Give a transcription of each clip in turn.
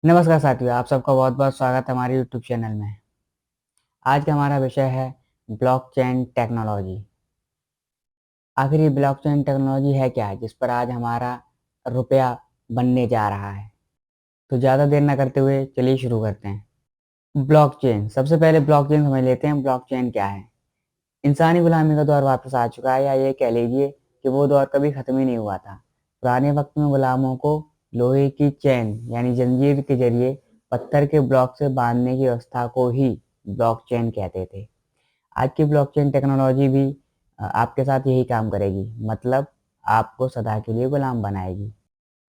नमस्कार साथियों, आप सबका बहुत-बहुत स्वागत है हमारे यूट्यूब चैनल में। आज का हमारा विषय है ब्लॉकचेन टेक्नोलॉजी। आखिर ये ब्लॉकचेन टेक्नोलॉजी है क्या? जिस पर आज हमारा रुपया बनने जा रहा है। तो ज़्यादा देर ना करते हुए चलिए शुरू करते हैं। ब्लॉकचेन, सबसे पहले ब्लॉकचेन समझ लेते हैं ब्लॉकचेन क्या है? इंसानी गुलामी का दौर वापस आ चुका है या ये कह लीजिए कि वो दौर कभी ख़त्म ही नहीं हुआ था। पुराने वक़्त में गुलामों को लोहे की चेन यानी जंजीर के ज़रिए पत्थर के ब्लॉक से बाँधने की व्यवस्था को ही ब्लॉकचेन कहते थे। आज की ब्लॉकचेन टेक्नोलॉजी भी आपके साथ यही काम करेगी, मतलब आपको सदा के लिए गुलाम बनाएगी।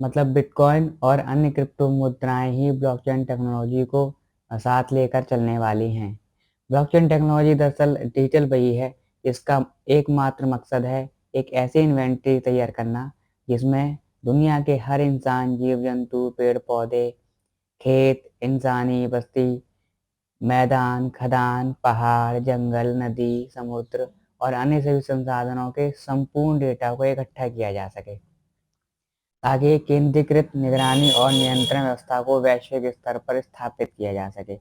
मतलब बिटकॉइन और अन्य क्रिप्टो मुद्राएं ही ब्लॉकचेन टेक्नोलॉजी को साथ लेकर चलने वाली हैं। ब्लॉकचेन टेक्नोलॉजी दरअसल डिजिटल वही है, इसका एकमात्र मकसद है एक ऐसी इन्वेंटरी तैयार करना जिसमें दुनिया के हर इंसान, जीव जंतु, पेड़ पौधे, खेत, इंसानी बस्ती, मैदान, खदान, पहाड़, जंगल, नदी, समुद्र और अन्य सभी संसाधनों के संपूर्ण डेटा को इकट्ठा किया जा सके, ताकि एक केंद्रीकृत निगरानी और नियंत्रण व्यवस्था को वैश्विक स्तर पर स्थापित किया जा सके।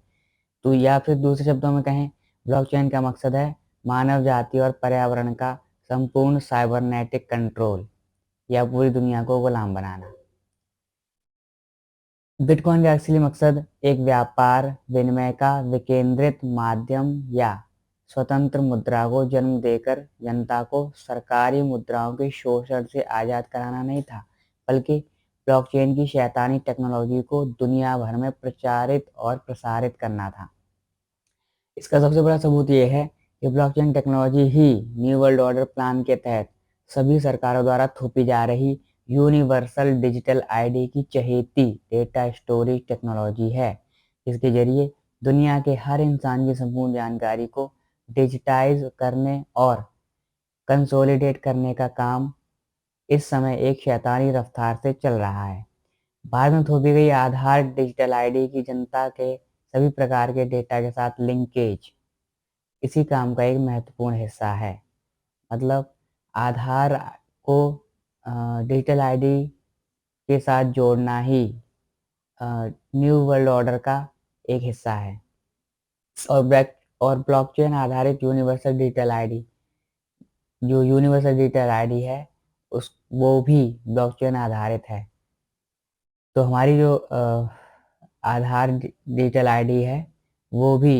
तो या फिर दूसरे शब्दों में कहें, ब्लॉकचेन का मकसद है मानव जाति और पर्यावरण का संपूर्ण साइबरनेटिक कंट्रोल या पूरी दुनिया को गुलाम बनाना। बिटकॉइन का असली मकसद एक व्यापार विनिमय का विकेंद्रित माध्यम या स्वतंत्र मुद्रा को जन्म देकर जनता को सरकारी मुद्राओं के शोषण से आज़ाद कराना नहीं था, बल्कि ब्लॉकचेन की शैतानी टेक्नोलॉजी को दुनिया भर में प्रचारित और प्रसारित करना था। इसका सबसे बड़ा सबूत ये है कि ब्लॉकचेन टेक्नोलॉजी ही न्यू वर्ल्ड ऑर्डर प्लान के तहत सभी सरकारों द्वारा थोपी जा रही यूनिवर्सल डिजिटल आईडी की चहेती डेटा स्टोरेज टेक्नोलॉजी है, जिसके जरिए दुनिया के हर इंसान की संपूर्ण जानकारी को डिजिटाइज करने और कंसोलिडेट करने का काम इस समय एक शैतानी रफ्तार से चल रहा है। बाद में थोपी गई आधार डिजिटल आईडी की जनता के सभी प्रकार के डेटा के साथ लिंकेज इसी काम का एक महत्वपूर्ण हिस्सा है। मतलब आधार को डिजिटल आईडी के साथ जोड़ना ही न्यू वर्ल्ड ऑर्डर का एक हिस्सा है। और ब्लॉकचेन आधारित यूनिवर्सल डिजिटल आईडी, जो यूनिवर्सल डिजिटल आईडी है उस वो भी ब्लॉकचेन आधारित है। तो हमारी जो आधार डिजिटल आईडी है वो भी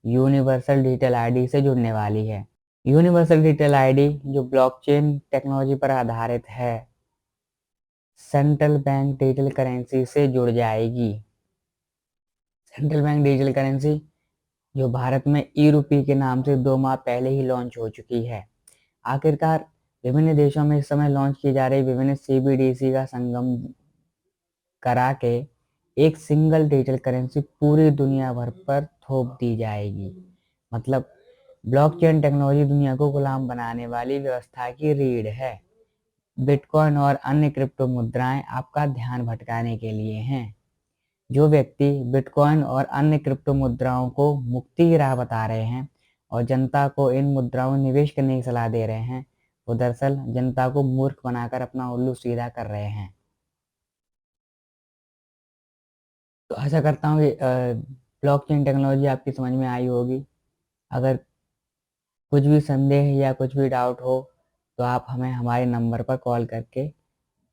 यूनिवर्सल डिजिटल आईडी से जुड़ने वाली है। यूनिवर्सल डिजिटल आईडी जो ब्लॉकचेन टेक्नोलॉजी पर आधारित है, सेंट्रल बैंक डिजिटल करेंसी से जुड़ जाएगी। सेंट्रल बैंक डिजिटल करेंसी जो भारत में ई रूपी के नाम से 2 माह पहले ही लॉन्च हो चुकी है। आखिरकार विभिन्न देशों में इस समय लॉन्च की जा रही विभिन्न सीबीडीसी का संगम करा के एक सिंगल डिजिटल करेंसी पूरी दुनिया भर पर थोप दी जाएगी। मतलब ब्लॉकचेन टेक्नोलॉजी दुनिया को गुलाम बनाने वाली व्यवस्था की रीढ़ है। बिटकॉइन और अन्य क्रिप्टो मुद्राएं आपका ध्यान भटकाने के लिए हैं। जो व्यक्ति बिटकॉइन और अन्य क्रिप्टो मुद्राओं को मुक्ति की राह बता रहे हैं और जनता को इन मुद्राओं में निवेश करने की सलाह दे रहे हैं, वो दरअसल जनता को मूर्ख बनाकर अपना उल्लू सीधा कर रहे हैं। तो आशा करता हूँ कि ब्लॉकचेन टेक्नोलॉजी आपकी समझ में आई होगी। अगर कुछ भी संदेह या कुछ भी डाउट हो तो आप हमें हमारे नंबर पर कॉल करके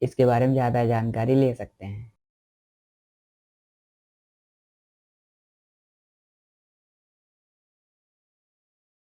इसके बारे में ज़्यादा जानकारी ले सकते हैं।